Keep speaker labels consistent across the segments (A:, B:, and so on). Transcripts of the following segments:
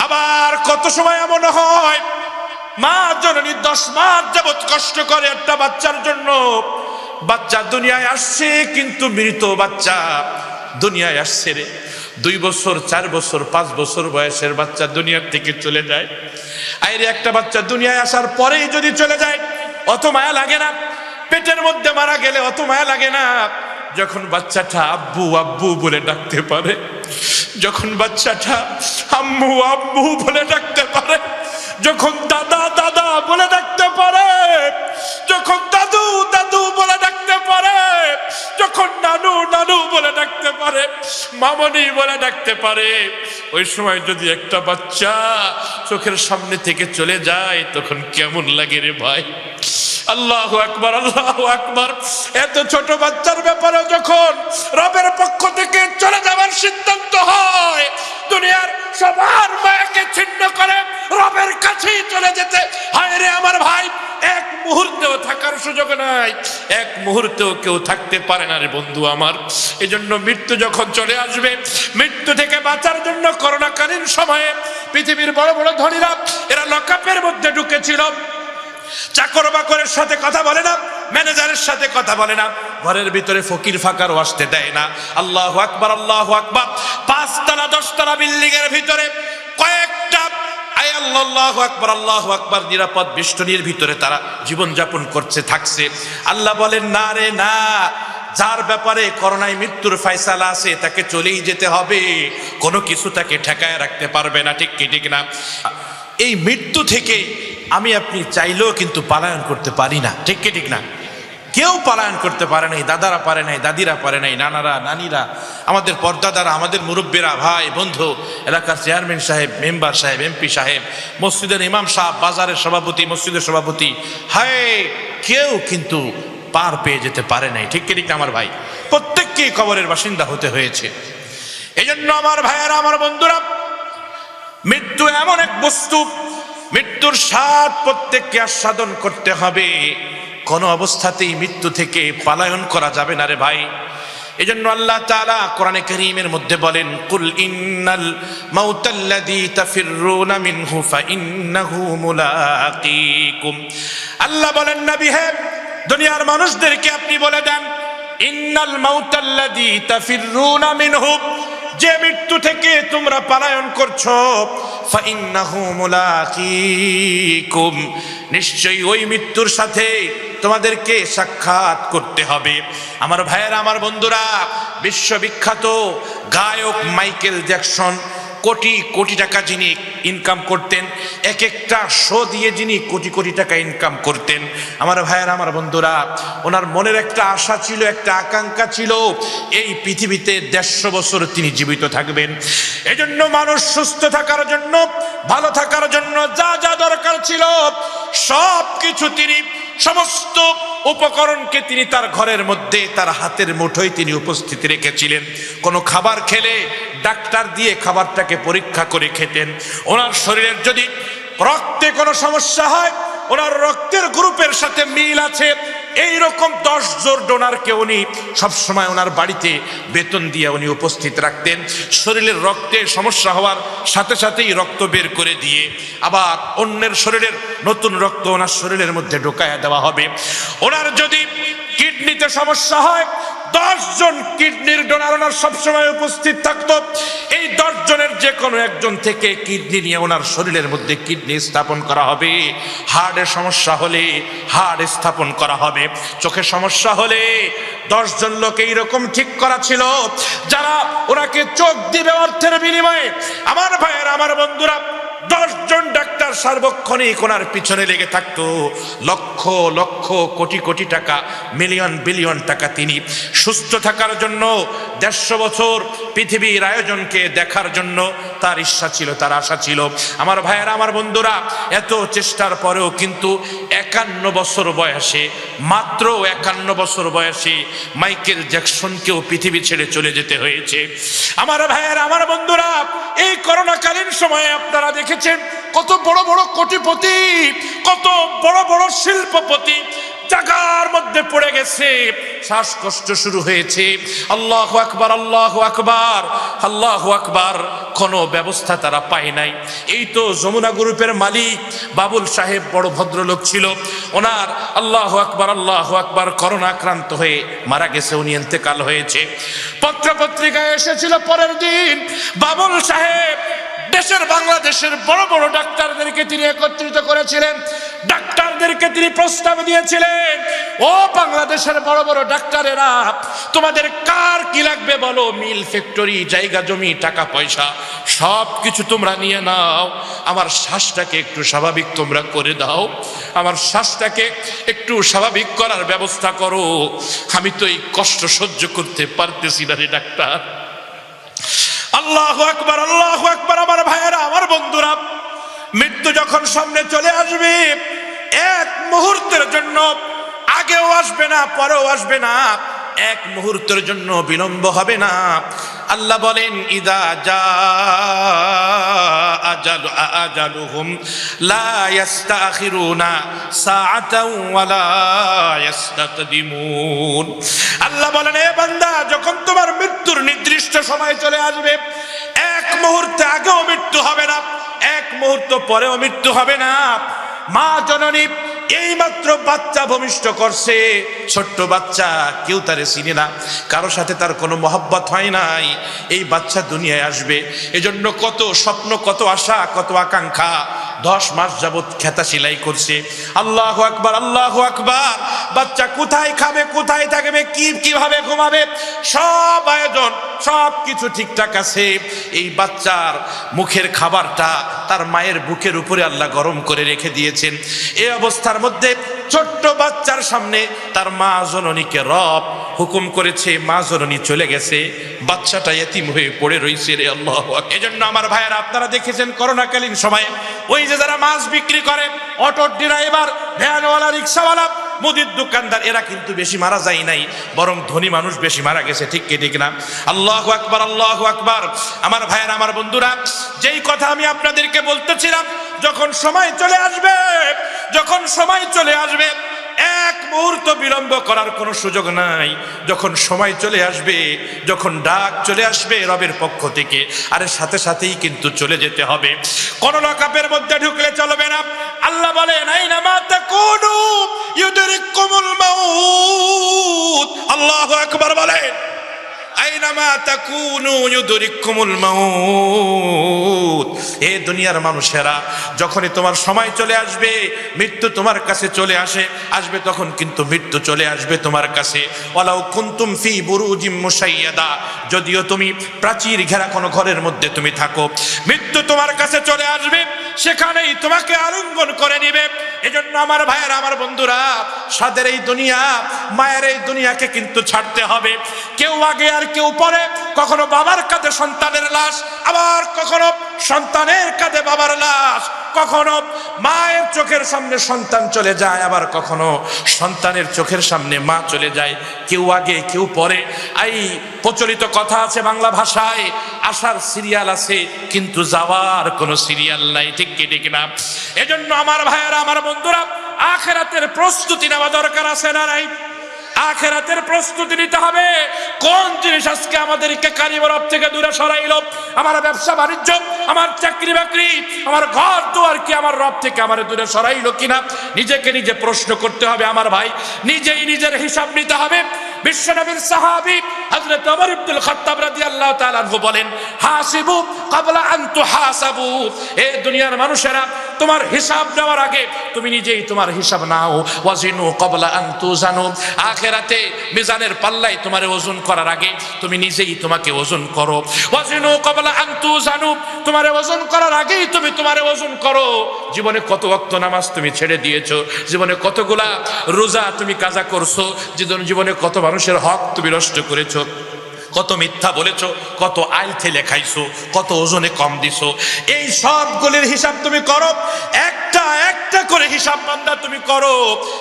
A: আবার কত সময় এমন হয় মা জননী 10 মাস যাবৎ কষ্ট করে একটা বাচ্চার জন্য। বাচ্চা দুনিয়ায় আসছে কিন্তু মৃত বাচ্চা দুনিয়ায় আসছে রে। 2 বছর 4 বছর 5 বছর বয়সের বাচ্চা দুনিয়ার থেকে চলে যায়। আইরে একটা বাচ্চা দুনিয়ায় আসার পরেই যদি চলে যায় অত মায়া লাগে না? পেটের মধ্যে মারা গেলে অত মায়া লাগে না? যখন বাচ্চাটা আব্বু আব্বু বলে ডাকতে পারে, যখন বাচ্চাটা আম্মু আম্মু বলে ডাকতে পারে, যখন দাদা দাদা বলে ডাকতে পারে, যখন দাদু দাদু বলে ডাকতে পারে, যখন নানু নানু বলে ডাকতে পারে, মামনি বলে ডাকতে পারে, ওই সময় যদি একটা বাচ্চা চোখের সামনে থেকে চলে যায় তখন কেমন লাগে রে ভাই? আল্লাহু আকবার, আল্লাহু আকবার। এত ছোট বাচ্চার ব্যাপারে যখন রবের পক্ষ থেকে চলে যাওয়ার সিদ্ধান্ত হয়, দুনিয়ার সবার মায়াকে ছিন্ন করে রবের কাছেই চলে যেতে হয় রে আমার ভাই। এক মুহূর্তেও থাকার সুযোগ নাই, এক মুহূর্তেও কেউ থাকতে পারে না রে বন্ধু আমার। এজন্য মৃত্যু যখন চলে আসবে, মৃত্যু থেকে বাঁচার জন্য করোনাকালীন সময়ে পৃথিবীর বড় বড় ধনীরা এরা লকআপের মধ্যে ঢুকেছিল। চাকর বাকরের সাথে কথা বলে না, ম্যানেজারের সাথে কথা বলে না, ঘরের ভিতরে ফকির ফাকারও আসতে দেয় না। আল্লাহু আকবার, আল্লাহু আকবার। 5 তলা 10 তলা বিল্ডিং এর ভিতরে কয়েকটা আল্লাহু আকবার, আল্লাহু আকবার নিরাপদ বেষ্টনীর ভিতরে তারা জীবন যাপন করছে, থাকছে। আল্লাহ বলেন না রে না, যার ব্যাপারে করোনায় মৃত্যুর ফয়সালা আছে তাকে চলেই যেতে হবে, কোনো কিছু তাকে ঠেকায় রাখতে পারবে না। ঠিক কি ঠিক না? এই মৃত্যু থেকে আমি আপনি চাইলেও কিন্তু পালায়ন করতে পারি না। ঠিক কি ঠিক না? কেউ পালায়ন করতে পারে নাই, দাদারা পারে নাই, দাদিরা পারে নাই, নানারা নানিরা, আমাদের পর্দাদারা, আমাদের মুরব্বীরা, ভাই বন্ধু, এলাকার চেয়ারম্যান সাহেব, মেম্বার সাহেব, এমপি সাহেব, মসজিদের ইমাম সাহেব, বাজারের সভাপতি, মসজিদের সভাপতি, হায় কেউ কিন্তু পার পেয়ে যেতে পারে নাই। ঠিক কি ঠিক আমার ভাই? প্রত্যেককেই কবরের বাসিন্দা হতে হয়েছে। এই জন্য আমার ভাইয়েরা, আমার বন্ধুরা, মৃত্যু এমন এক বস্তু, মৃত্যুর স্বাদ প্রত্যেককে আস্বাদন করতে হবে। কোন অবস্থাতেই মৃত্যু থেকে পালায়ন করা যাবে না রে ভাই। এজন্য আল্লাহ তাআলা কোরআনে কারীমের মধ্যে বলেন, কুল ইন্নাল মাউতাল্লাযী তাফিররুনা মিনহু ফাইন্নাহু মুলাকীকুম। আল্লাহ বলেন, নবী হে, দুনিয়ার মানুষদেরকে আপনি বলে দেন, ইন্নাল মাউতাল্লাযী তাফিররুনা মিনহু, যে মৃত্যু থেকে তোমরা পালায়ন করছো, ফাইন্নাহু মুলাকীকুম, নিশ্চয়ই ওই মৃত্যুর সাথে তোমাদেরকে সাক্ষাৎ করতে হবে। আমার ভাইয়েরা, আমার বন্ধুরা, বিশ্ববিখ্যাত গায়ক মাইকেল জ্যাকসন কোটি কোটি টাকা যিনি ইনকাম করতেন, এক একটা শো দিয়ে যিনি কোটি কোটি টাকা ইনকাম করতেন, আমার ভাইয়েরা, আমার বন্ধুরা, ওনার মনের একটা আশা ছিল, একটা আকাঙ্ক্ষা ছিল, এই পৃথিবীতে 150 বছর তিনি জীবিত থাকবেন। এজন্য মানুষ সুস্থ থাকার জন্য, ভালো থাকার জন্য যা যা দরকার ছিল সব কিছু তিনি, সমস্ত উপকরণকে তিনি তার ঘরের মধ্যে, তার হাতের মুঠোয় তিনি উপস্থিত রেখেছিলেন। কোনো খাবার খেলে ডাক্তার দিয়ে খাবারটাকে পরীক্ষা করে খেতেন। ওনার শরীরের যদি রক্তে কোনো সমস্যা হয়, ওনার রক্তের গ্রুপের সাথে মিল আছে, এইরকম 10 জন ডোনারকে উনি সবসময় ওনার বাড়িতে বেতন দিয়ে উনি উপস্থিত রাখতেন। শরীরের রক্তে সমস্যা হওয়ার সাথে সাথেই রক্ত বের করে দিয়ে আবার অন্যের শরীরের নতুন রক্ত ওনার শরীরের মধ্যে ঢোকায়া দেওয়া হবে। ওনার যদি কিডনিতে সমস্যা হয়, 10 জন কিডনির ডোনার ওনার সবসময় উপস্থিত থাকতো। এই 10 জনের যে কোনো একজন থেকে কিডনি নিয়ে ওনার শরীরের মধ্যে কিডনি স্থাপন করা হবে। হার্টের সমস্যা হলে হার্ট স্থাপন করা হবে। চোখের সমস্যা হলে 10 জন লোক এইরকম ঠিক করা ছিল, যারা ওনাকে চোখ দিবে অর্থের বিনিময়ে। আমার ভাইয়েরা, আমার বন্ধুরা, 10 জন ডাক্তার সার্বক্ষণিক ওনার পিছনে লেগে থাকতো। লক্ষ লক্ষ কোটি কোটি টাকা, মিলিয়ন বিলিয়ন টাকা তিনি সুস্থ থাকার জন্য 150 বছর পৃথিবীর আয়োজনকে দেখার জন্য তার ইচ্ছা ছিল, তার আশা ছিল। আমার ভাইয়েরা, আমার বন্ধুরা, এত চেষ্টার পরেও কিন্তু 51 বছর বয়সে, মাত্র 51 বছর বয়সে মাইকেল জ্যাকসনকেও পৃথিবী ছেড়ে চলে যেতে হয়েছে। আমার ভাইয়েরা, আমার বন্ধুরা, এই করোনাকালীন সময়ে আপনারা দেখেছেন কত বড় বড় কোটিপতি, কত বড় বড় শিল্পপতি জায়গার মধ্যে পড়ে গেছে, শ্বাসকষ্ট শুরু হয়েছে। আল্লাহু আকবার, আল্লাহু আকবার, আল্লাহু আকবার। কোনো ব্যবস্থা তারা পায় নাই। এই তো যমুনা গ্রুপের মালিক বাবুল সাহেব, বড় ভদ্রলোক ছিল, ওনার আল্লাহু আকবার, আল্লাহু আকবার, করোনা আক্রান্ত হয়ে মারা গেছে, উনি ইন্তেকাল হয়েছে। পত্রপত্রিকায় এসেছিল পরের দিন বাবুল সাহেব দেশের, বাংলাদেশের বড় বড় ডাক্তারদেরকে তিনি একত্রিত করেছিলেন। ডাক্তারদেরকে তিনি প্রস্তাব দিয়েছিলেন, ও বাংলাদেশের বড় বড় ডাক্তারেরা, তোমাদের কার কি লাগবে বলো, মিল, ফ্যাক্টরি, জায়গা জমি, টাকা পয়সা সব কিছু তোমরা নিয়ে নাও, আমার শ্বাসটাকে একটু স্বাভাবিক তোমরা করে দাও, আমার শ্বাসটাকে একটু স্বাভাবিক করার ব্যবস্থা করো, আমি তো এই কষ্ট সহ্য করতে পারতেছি না রে ডাক্তার। আল্লাহু আকবার, আল্লাহু আকবার। আমার ভাইয়েরা, আমার বন্ধুরা, মৃত্যু যখন সামনে চলে আসবে, এক মুহূর্তের জন্য আগেও আসবে না, পরেও আসবে না, এক মুহূর্তের জন্য বিলম্ব হবে না। আল্লাহ বলেন, ইদা জা আজালুহুম লা ইস্তাখিরুনা সাআতাও ওয়া লা ইস্তাকদিমুন। আল্লাহ বলেন, এ বান্দা, যখন তোমার মৃত্যুর নির্দিষ্ট সময় চলে আসবে, এক মুহূর্তে আগেও মৃত্যু হবে না, এক মুহূর্ত পরেও মৃত্যু হবে না। মা জননী এইমাত্র বাচ্চা ভূমিষ্ঠ করছে, ছোট্ট বাচ্চা, কেউ তারে চিনে না, কারো সাথে তার কোনো মহব্বত হয় নাই, এই বাচ্চা দুনিয়ায় আসবে। এজন্য কত স্বপ্ন, কত আশা, কত আকাঙ্ক্ষা, 10 মাস যাবত খেতা সেলাই করছে। আল্লাহু আকবার, আল্লাহু আকবার। বাচ্চা কোথায় খাবে, কোথায় থাকবে, কিভাবে ঘুমাবে, সব আয়োজন, সব কিছু ঠিকঠাক আছে। এই বাচ্চার মুখের খাবারটা তার মায়ের বুকের উপরে আল্লাহ গরম করে রেখে দিয়েছেন। এই অবস্থার মধ্যে ছোট্ট বাচ্চার সামনে তার মা জননীকে রব হুকুম করেছে, মা জননী চলে গেছে, বাচ্চাটা এতিম হয়ে পড়ে রয়েছে রে আল্লাহ। এজন্য আমার ভাইয়েরা, আপনারা দেখেছেন করোনাকালীন সময়ে ওই যে যারা মাছ বিক্রি করে, অটো ড্রাইভার, ভ্যানওয়ালা, রিক্সাওয়ালা, মুদির দোকানদার, এরা কিন্তু বেশি মারা যায় নাই, বরং ধনী মানুষ বেশি মারা গেছে। ঠিক কি ঠিক না? আল্লাহু আকবার, আল্লাহু আকবার। আমার ভাইয়েরা, আমার বন্ধুরা, যেই কথা আমি আপনাদেরকে বলতেছিলাম, যখন সময় চলে আসবে, যখন সময় চলে আসবে, এক মুহূর্ত বিলম্ব করার কোনো সুযোগ নাই। যখন সময় চলে আসবে, যখন ডাক চলে আসবে রবের পক্ষ থেকে, আরে সাথে সাথেই কিন্তু চলে যেতে হবে। কোন লকআপের মধ্যে ঢুকলে চলবে না। আল্লাহ বলেন, আইনামা তাকুনু ইউদরিকুমুল মাউত। আল্লাহু আকবার বলেন, আইনামা তাকুনু ইউদরিকুমুল মাউত। এ দুনিয়ার মানুষেরা, যখনই তোমার সময় চলে আসবে, মৃত্যু তোমার কাছে চলে আসবে, তখন কিন্তু মৃত্যু চলে আসবে তোমার কাছে। ওয়ালাউ কুনতুম ফি বুরুজিম মুশাইয়াদা, যদিও তুমি প্রাচীর ঘেরা কোনো ঘরের মধ্যে তুমি থাকো, মৃত্যু তোমার কাছে চলে আসবে, সেখানেই তোমাকে আলিঙ্গন করে নিবে। এজন্য আমার ভাইয়েরা, আমার বন্ধুরা, সাদের এই দুনিয়া, মায়ের এই দুনিয়াকে কিন্তু ছাড়তে হবে। কেউ আগে আর কেউ পরে, কখনো বাবার কাঁধে সন্তানের লাশ, আবার কখনো সন্তানের কাঁধে বাবার লাশ, কখনো মায়ের চোখের সামনে সন্তান চলে যায়, আবার কখনো সন্তানের চোখের সামনে মা চলে যায়। কেউ আগে কেউ পরে। এই প্রচলিত কথা আছে বাংলা ভাষায়, আসার সিরিয়াল আছে কিন্তু যাওয়ার কোনো সিরিয়াল নাই। ঠিক কি ঠিক না? এজন্য আমার ভাইয়েরা, আমার বন্ধুরা, আখিরাতের প্রস্তুতি নেওয়া দরকার আছে না নাই? আখিরাতের প্রস্তুতি নিতে হবে। কোন জিনিস আজকে আমাদেরকে কারিগর থেকে দূরে সরাইলো? আমার ব্যবসা বাণিজ্য, আমার চাকরি বাকরি, আমার ঘর দুয়ার কি আমার রব থেকে আমার দূরে সরাইলো কিনা? নিজেকে নিজে প্রশ্ন করতে হবে আমার ভাই, নিজেই নিজের হিসাব নিতে হবে। বিশ্বনবীর সাহাবী হযরত ওমর ইবনুল খাত্তাব রাদিয়াল্লাহু তাআলা আনহু বলেন, হাসিবু ক্বাবলা আন তুহাসাবু। এ দুনিয়ার মানুষেরা, তোমার হিসাব নেওয়ার আগে তুমি নিজেই তোমার হিসাব নাও। ওয়াজিনু ক্বাবলা আন তুজানু। আখিরাতে মিজানের পাল্লায় তোমার ওজন করার আগে তুমি নিজেই তোমাকে ওজন করো। ওয়াজিনু ক্বাবলা আন তুজানু। তোমার ওজন করার আগেই তুমি তোমার ওজন করো। জীবনে কত ওয়াক্ত নামাজ তুমি ছেড়ে দিয়েছো, জীবনে কতগুলা রোজা তুমি কাজা করছো, জীবনে কত মানুষের হক তুমি নষ্ট করেছো, কত মিথ্যা বলেছো, কত আইলতে লেখাইছো, কত ওজনে কম দিছো। এই সবগুলির হিসাব তুমি করো। একটা একটা করে হিসাব বান্দা তুমি করো,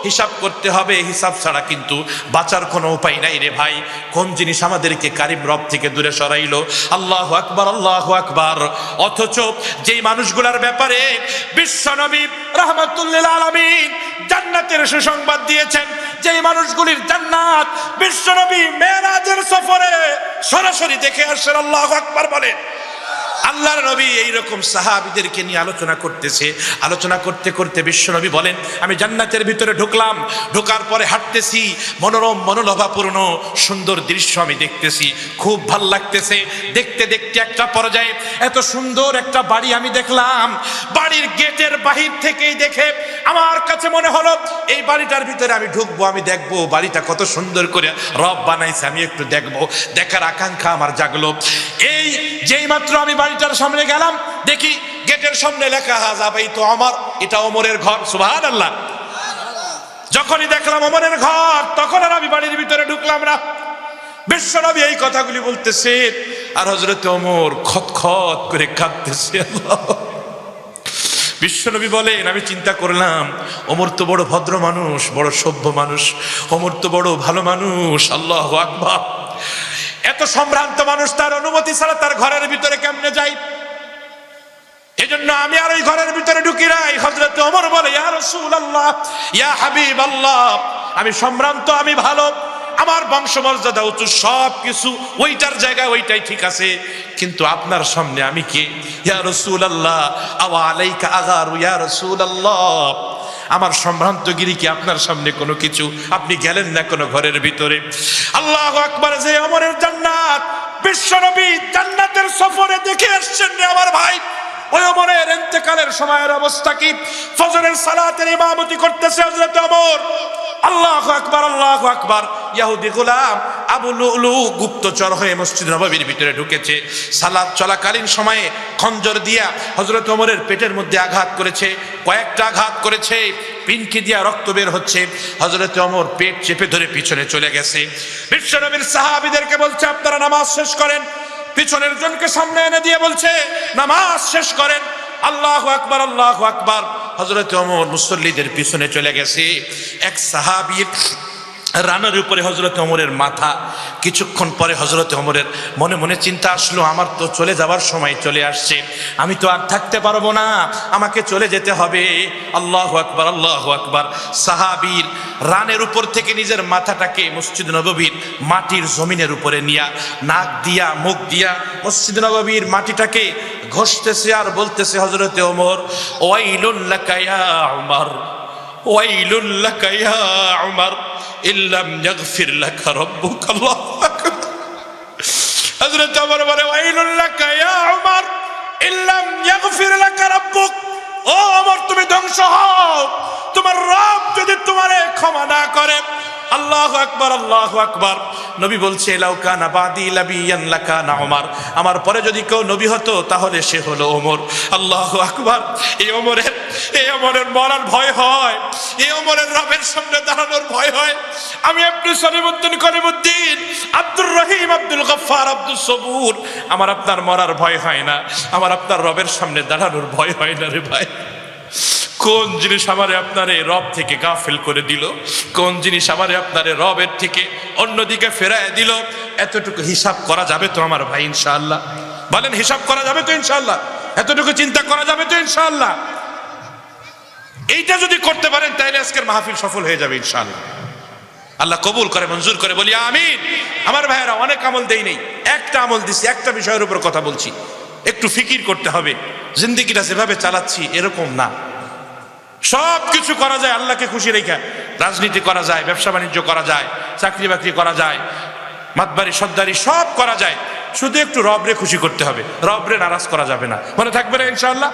A: হিসাব করতে হবে, হিসাব ছাড়া কিন্তু বাঁচার কোনো উপায় নাই রে ভাই। কোন জিনিস আমাদেরকে কারিম রব থেকে দূরে সরাইলো? আল্লাহু আকবার, আল্লাহু আকবার। অথচ যেই মানুষগুলোর ব্যাপারে বিশ্বনবী রাহমাতুল্লিল আলামিন জান্নাতের সুসংবাদ দিয়েছেন, যেই মানুষগুলির জান্নাত বিশ্বনবী মেরাজের সফরে সরাসরি দেখে আসেন, আল্লাহু আকবার বলেন। আল্লাহর নবী এইরকম সাহাবীদেরকে নিয়ে আলোচনা করতেছে। আলোচনা করতে করতে বিশ্বনবী বলেন, আমি জান্নাতের ভিতরে ঢুকলাম, ঢোকার পরে হাঁটতেছি, মনোরম মনোলোভাপূর্ণ সুন্দর দৃশ্য আমি দেখতেছি, খুব ভাল লাগতেছে। দেখতে দেখতে একটা পর্যায়ে এত সুন্দর একটা বাড়ি আমি দেখলাম। বাড়ির গেটের বাহির থেকেই দেখে আমার কাছে মনে হলো এই বাড়িটার ভিতরে আমি ঢুকবো, আমি দেখবো বাড়িটা কত সুন্দর করে রব বানাইছে, আমি একটু দেখবো। দেখার আকাঙ্ক্ষা আমার জাগলো। এই যেই মাত্র আমি বাড়িটার সামনে গেলাম, দেখি গেটের সামনে লেখা হাজাবাই তো আমার, এটা ওমরের ঘর। সুবহানাল্লাহ। যখনই দেখলাম ওমরের ঘর, তখন আর আমি বাড়ির ভিতরে ঢুকলাম না। বিশ্বনবী এই কথাগুলি বলতেছে, আর হযরত ওমর খতখত করে কাঁদতেছে। বিশ্বনবী বলেন, আমি চিন্তা করলাম ওমর তো বড় ভদ্র মানুষ, বড় সভ্য মানুষ, ওমর তো বড় ভালো মানুষ। আল্লাহু আকবার। এত সম্ভ্রান্ত মানুষ, তার অনুমতি ছাড়া তার ঘরের ভিতরে কেমনে যাই? এজন্য আমি আর ওই ঘরের ভিতরে ঢুকি নাই। হযরত ওমর বলে, ইয়া রাসূলুল্লাহ, ইয়া হাবিবাল্লাহ, আমি সম্ভ্রান্ত, আমি ভালো, আমার বংশমর্যাদা উঁচু, সব কিছু ওইটার জায়গায় ওইটাই ঠিক আছে, কিন্তু আপনার সামনে আমি কে? ইয়া রাসূলুল্লাহ, আওয়া আলাইকা আগারু ইয়া রাসূলুল্লাহ, আমার সম্ভ্রান্তগিরি কি আপনার সামনে কোনো কিছু? আপনি গেলেন না কোনো ঘরের ভিতরে। আল্লাহু আকবার। যে ওমরের জান্নাত বিশ্বনবী জান্নাতের সফরে দেখে আসছেন রে আমার ভাই। ওই ওমরের ইন্তেকালের সময়ের অবস্থা কি? ফজরের সালাতের ইমামতি করতেছে হযরত ওমর। আল্লাহু আকবার, আল্লাহু আকবার। ইহুদি গোলাম আবু লুলু গুপ্তচর হয়ে মসজিদ নববীর ভিতরে ঢুকেছে। সালাত চলাকালীন সময়ে খঞ্জর দিয়া হযরত ওমরের পেটের মধ্যে আঘাত করেছে, কয়েকটা আঘাত করেছে, পিনকি দিয়া রক্ত বের হচ্ছে। হযরত ওমর পেট চেপে ধরে পিছনে চলে গেছে। বিশ্বনবীর সাহাবীদেরকে বলছে, আপনারা নামাজ শেষ করেন। পিছনের জনকে সামনে এনে দিয়ে বলছে, নামাজ শেষ করেন। আল্লাহু আকবার, আল্লাহু আকবার। হযরত ওমর মুসল্লিদের পিছনে চলে গেছে। এক সাহাবীর রানের উপরে হযরত ওমরের মাথা। কিছুক্ষণ পরে হযরত ওমরের মনে মনে চিন্তা আসলো, আমার তো চলে যাওয়ার সময় চলে আসছে, আমি তো আর থাকতে পারবো না, আমাকে চলে যেতে হবে। আল্লাহু আকবার, আল্লাহু আকবার। সাহাবীর রানের উপর থেকে নিজের মাথাটাকে মসজিদ নববীর মাটির জমিনের উপরে নিয়া, নাক দিয়া মুখ দিয়া মসজিদ নববীর মাটিটাকে ঘষতেছে আর বলতেছে, হযরত ওমর, ওয়াইলুল লাকা ইয়া উমর, ওয়াইলুল লাকা ইয়া উমর, ইল্লাম ইয়াগফির লাকা রাব্বুক। আল্লাহু আকবার। হযরত ওমর বলে, ওয়াইলুল লাকা ইয়া উমর, ইল্লাম ইয়াগফির লাকা রাব্বুক। ও ওমর, তুমি ধ্বংস হও, তোমার রব যদি তোমারে ক্ষমা না করে। আল্লাহু আকবার, আল্লাহু আকবার। নবী বলছে, লাউ কানা বাদি লাবিয়ান লাকানা ওমর, আমার পরে যদি কেউ নবী হতো তাহলে সে হলো ওমর। আল্লাহু আকবার। এই ওমরের মরার ভয় হয়, এই ওমরের রবের সামনে দাঁড়ানোর ভয় হয়। আমি আপনি সলিমুদ্দিন করিমুদ্দিন, আব্দুর রহিম, আব্দুল গফফার, আব্দুল সবুর, আমার আপনার মরার ভয় হয় না, আমার আপনার রবের সামনে দাঁড়ানোর ভয় হয় না রে ভাই। কোন জিনিস আমারে আপনারে রব থেকে গাফিল করে দিল? কোন জিনিস আমারে আপনারে রবের থেকে অন্যদিকে ফেরায় দিল? এতটুকু হিসাব করা যাবে তো আমার ভাই ইনশাআল্লাহ? বলেন, হিসাব করা যাবে তো ইনশাআল্লাহ? এতটুকু চিন্তা করা যাবে তো ইনশাআল্লাহ? এইটা যদি করতে পারেন তাহলে আজকের মাহফিল সফল হয়ে যাবে ইনশাআল্লাহ। আল্লাহ কবুল করে, মঞ্জুর করে, বলি আমিন। আমার ভাইয়েরা, অনেক আমল দেই নেই, একটা আমল দিছি, একটা বিষয়ের উপর কথা বলছি। একটু ফিকির করতে হবে, জিন্দেগিটা যেভাবে চালাচ্ছি এরকম না। সব কিছু করা যায় আল্লাহকে খুশি রেখে, রাজনীতি করা যায়, ব্যবসা বাণিজ্য করা যায়, চাকরি বাকরি করা যায়, মাতবারি সর্দারি সব করা যায়, শুধু একটু রবরে খুশি করতে হবে, রবরে নারাজ করা যাবে না। মনে থাকবে না ইনশাআল্লাহ?